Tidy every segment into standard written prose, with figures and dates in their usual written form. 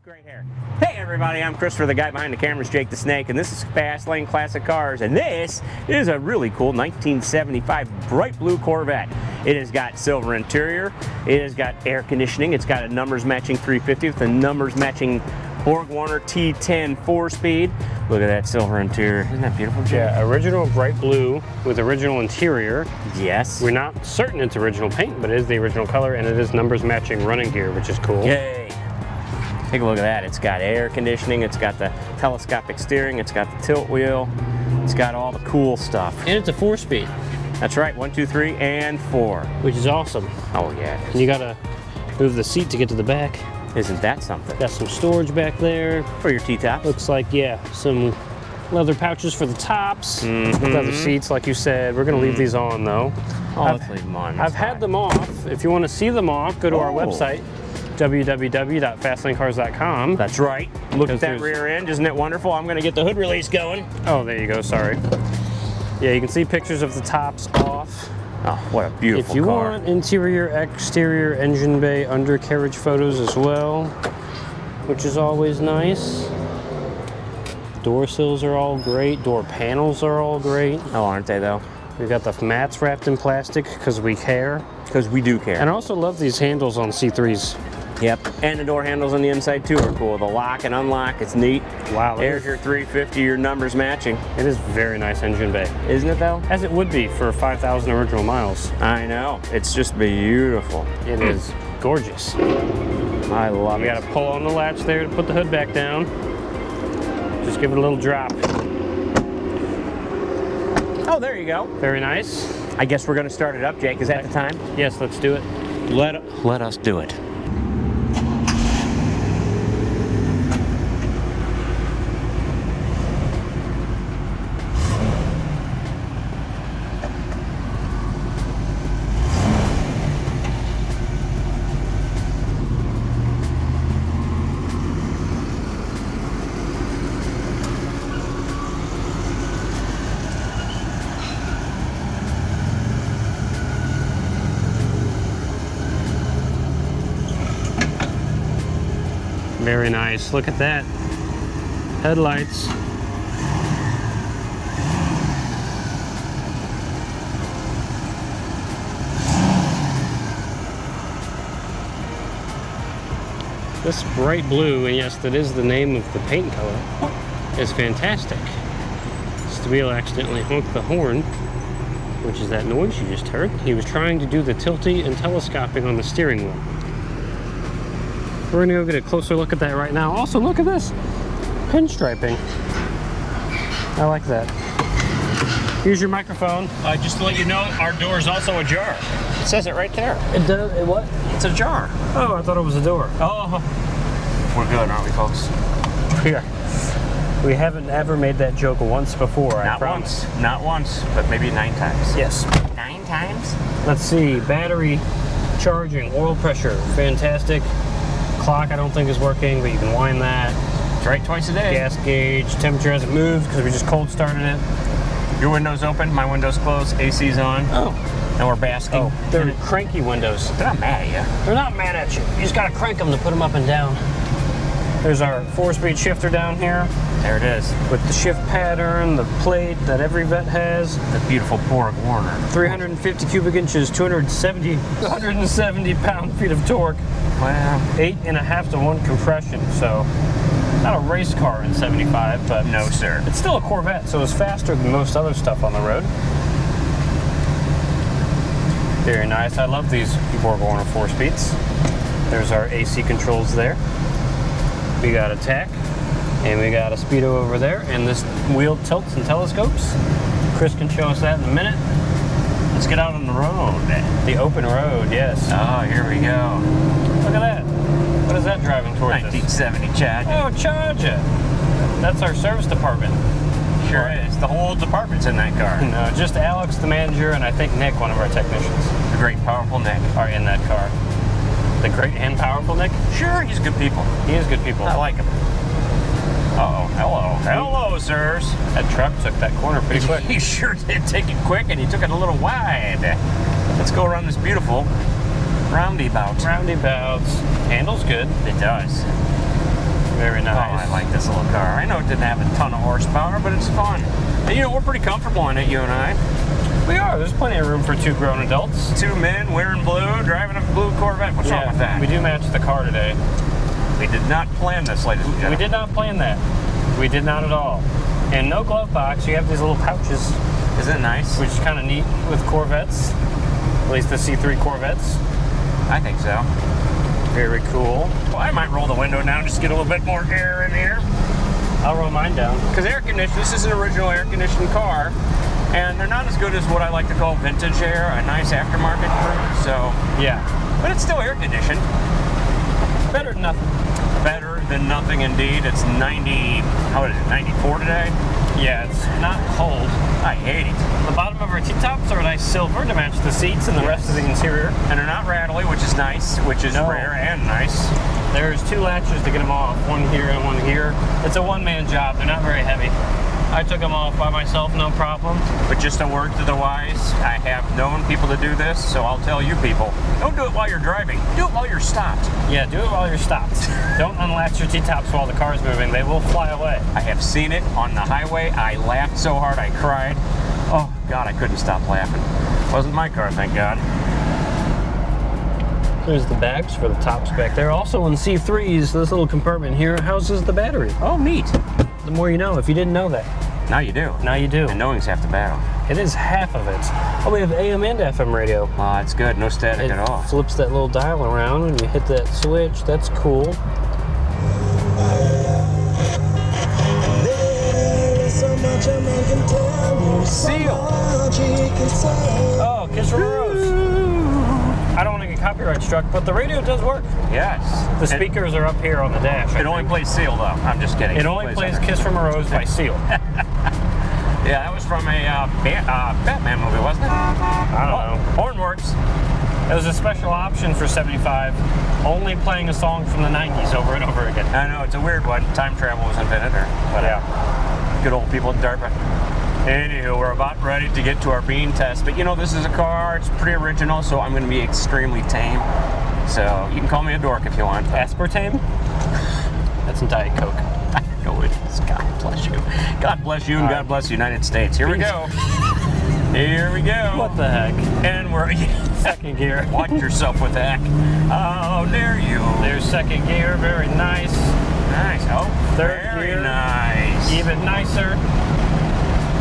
Great hair. Hey everybody, I'm Christopher, the guy behind the cameras, Jake the Snake, and this is Fast Lane Classic Cars, and this is a really cool 1975 bright blue Corvette. It has got silver interior, it has got air conditioning, it's got a numbers matching 350 with a numbers matching BorgWarner T10 4-speed. Look at that silver interior. Isn't that beautiful, Jake? Yeah, original bright blue with original interior. Yes. We're not certain it's original paint, but it is the original color, and it is numbers matching running gear, which is cool. Yay. Take a look at that. It's got air conditioning, it's got the telescopic steering, it's got the tilt wheel, it's got all the cool stuff. And it's a 4-speed. That's right, 1, 2, 3, and 4. Which is awesome. Oh yeah. And you gotta move the seat to get to the back. Isn't that something? Got some storage back there. For your T-tops. Looks like, yeah, some leather pouches for the tops. Leather seats, like you said. We're gonna leave these on though. Oh, let's leave them on. I've had them off. If you wanna see them off, go to our website, www.fastlanecars.com. That's right. Look at that rear end. Isn't it wonderful? I'm going to get the hood release going. Oh, there you go. Sorry. Yeah, you can see pictures of the tops off. Oh, what a beautiful car. If you want interior, exterior, engine bay, undercarriage photos as well, which is always nice. Door sills are all great. Door panels are all great. Oh, aren't they though? We've got the mats wrapped in plastic because we care. Because we do care. And I also love these handles on C3s. Yep, and the door handles on the inside too are cool. The lock and unlock, it's neat. Wow. There's your 350, your numbers matching. It is very nice engine bay. Isn't it though? As it would be for 5,000 original miles. I know, it's just beautiful. It is gorgeous. I love it. You gotta pull on the latch there to put the hood back down. Just give it a little drop. Oh, there you go. Very nice. I guess we're gonna start it up, Jake. Is that the time? Yes, let's do it. Let us do it. Very nice. Look at that. Headlights. This bright blue, and yes, that is the name of the paint color, is fantastic. Steele accidentally honked the horn, which is that noise you just heard. He was trying to do the tilty and telescoping on the steering wheel. We're gonna go get a closer look at that right now. Also, look at this pinstriping. I like that. Here's your microphone. Just to let you know, our door is also ajar. It says it right there. It does. It what? It's ajar. Oh, I thought it was a door. Oh, we're good, aren't we, folks? Yeah. We haven't ever made that joke once before. I promise. Not once, but maybe 9 times. Yes. 9 times? Let's see. Battery, charging, oil pressure, fantastic. Clock I don't think is working, but you can wind that. It's right twice a day. Gas gauge, temperature hasn't moved because we just cold started it. Your window's open, my window's closed, AC's on. Oh. And we're basking. Oh, they're cranky windows. They're not mad at you. They're not mad at you. You just gotta crank them to put them up and down. There's our 4-speed shifter down here. There it is. With the shift pattern, the plate that every vet has. The beautiful BorgWarner. 350 cubic inches, 270 pound-feet of torque. Wow. 8.5 to 1 compression, so not a race car in 75, but no, sir. It's still a Corvette, so it's faster than most other stuff on the road. Very nice. I love these BorgWarner 4-speeds. There's our AC controls there. We got a tach, and we got a speedo over there, and this wheel tilts and telescopes. Chris can show us that in a minute. Let's get out on the road. The open road, yes. Oh, here we go. Look at that. What is that driving towards 1970 Charger. Oh, Charger. That's our service department. Sure is. The whole department's in that car. No, just Alex, the manager, and I think Nick, one of our technicians. The great, powerful Nick. Are in that car. The great and powerful Nick? Sure, he's good people. He is good people. I like him. Uh-oh, hello. Hello, sirs. That truck took that corner pretty quick. He sure did take it quick, and he took it a little wide. Let's go around this beautiful roundabout. Roundabouts. Handles good. It does. Very nice. Oh, I like this little car. I know it didn't have a ton of horsepower, but it's fun. And you know, we're pretty comfortable in it, you and I. We are. There's plenty of room for two grown adults. Two men wearing blue, driving a blue Corvette. What's wrong with that? We do match the car today. We did not plan this, ladies and gentlemen. We did not plan that. We did not at all. And no glove box. You have these little pouches. Isn't it nice? Which is kind of neat with Corvettes. At least the C3 Corvettes. I think so. Very cool. Well, I might roll the window down just to get a little bit more air in here. I'll roll mine down. Because air conditioning, this is an original air conditioned car. And they're not as good as what I like to call vintage air, a nice aftermarket brew. So, yeah. But it's still air conditioned. Better than nothing. Better than nothing indeed. It's 94 today? Yeah, it's not cold. I hate it. The bottom of our T-tops are a nice silver to match the seats and the rest of the interior. And they're not rattly, which is nice, which is rare and nice. There's two latches to get them off, one here and one here. It's a one-man job. They're not very heavy. I took them off by myself, no problem. But just a word to the wise, I have known people to do this, so I'll tell you people, don't do it while you're driving. Do it while you're stopped. Yeah, do it while you're stopped. Don't unlatch your T-tops while the car's moving. They will fly away. I have seen it on the highway. I laughed so hard I cried. Oh, God, I couldn't stop laughing. Wasn't my car, thank God. There's the bags for the tops back there. Also in C3s, this little compartment here houses the battery. Oh, neat. The more you know, if you didn't know that. Now you do. Now you do. And knowing's half the battle. It is half of it. Oh, we have AM and FM radio. Oh, that's good. No static at all. It flips that little dial around when you hit that switch. That's cool. Seal. Oh, Kiss from a Rose. I don't want to get copyright struck, but the radio does work. Yes. The speakers are up here on the dash. It only plays Seal, though. I'm just kidding. It only plays Kiss from a Rose by Seal. Yeah, that was from a Batman movie, wasn't it? I don't know. Hornworks. It was a special option for 75, only playing a song from the 90s over and over again. I know, it's a weird one. Time travel was invented, but yeah. Good old people in DARPA. Anywho, we're about ready to get to our bean test, but you know, this is a car, it's pretty original, so I'm going to be extremely tame. So you can call me a dork if you want. Aspartame? That's some Diet Coke. Go with this. God bless you. God bless you and God bless the United States. Here we go. Here we go. What the heck? And we're second gear. Watch yourself with that. Oh, there you go. There's second gear, very nice. Nice. Oh, third very gear. Nice. Even nicer.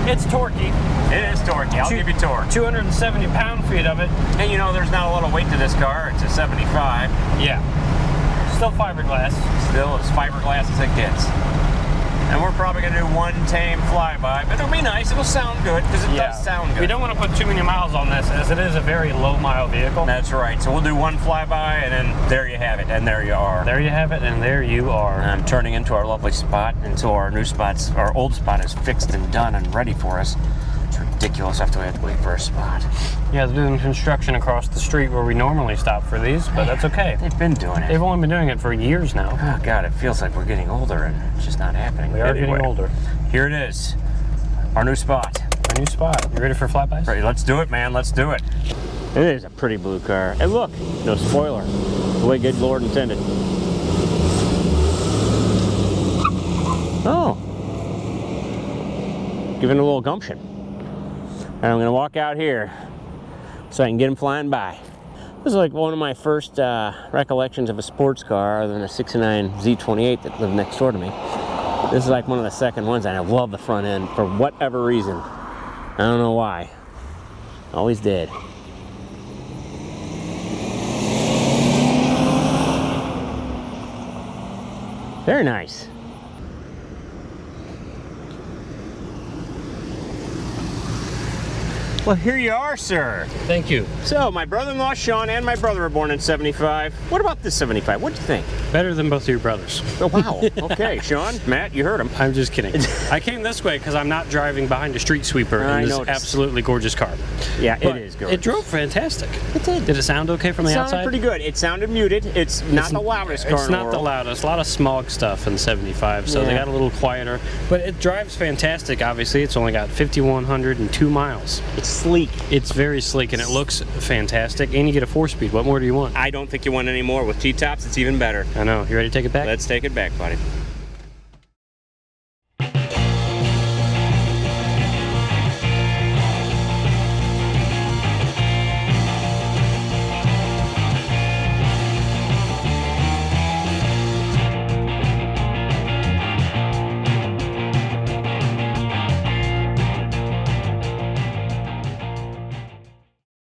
It's torquey. It is torquey. I'll give you torque. 270 pound-feet of it. And you know, there's not a lot of weight to this car. It's a 75. Yeah. Still fiberglass. Still as fiberglass as it gets. And we're probably going to do one tame flyby, but it'll be nice. It'll sound good because it does sound good. We don't want to put too many miles on this as it is a very low-mile vehicle. That's right. So we'll do one flyby, and then there you have it, and there you are. There you have it, and there you are. I'm turning into our lovely spot until our new spot's, our old spot is fixed and done and ready for us. It's ridiculous after we have to wait for a spot. Yeah, they're doing construction across the street where we normally stop for these, but that's okay. They've been doing it. They've only been doing it for years now. Oh, God, it feels like we're getting older, and it's just not happening. We are getting older. Here it is. Our new spot. Our new spot. You ready for flybys? Ready, let's do it, man. Let's do it. It is a pretty blue car. And look, no spoiler. The way good Lord intended. Oh. Giving it a little gumption. And I'm going to walk out here so I can get him flying by. This is like one of my first recollections of a sports car other than a 69 Z28 that lived next door to me. This is like one of the second ones, and I love the front end for whatever reason. I don't know why. Always did. Very nice. Well, here you are, sir. Thank you. So, my brother-in-law, Sean, and my brother were born in 75. What about this 75? What'd you think? Better than both of your brothers. Oh, wow. Okay, Sean, Matt, you heard him. I'm just kidding. I came this way because I'm not driving behind a street sweeper in this absolutely gorgeous car. Yeah, but it is gorgeous. It drove fantastic. It did. Did it sound okay from the outside? It sounded pretty good. It sounded muted. It's not the loudest car in the world. It's not the loudest. A lot of smog stuff in 75, so they got a little quieter. But it drives fantastic, obviously. It's only got 5,102 miles. It's sleek. It's very sleek, and it looks fantastic. And you get a 4-speed. What more do you want? I don't think you want any more. With T-tops, it's even better. I know. You ready to take it back? Let's take it back, buddy.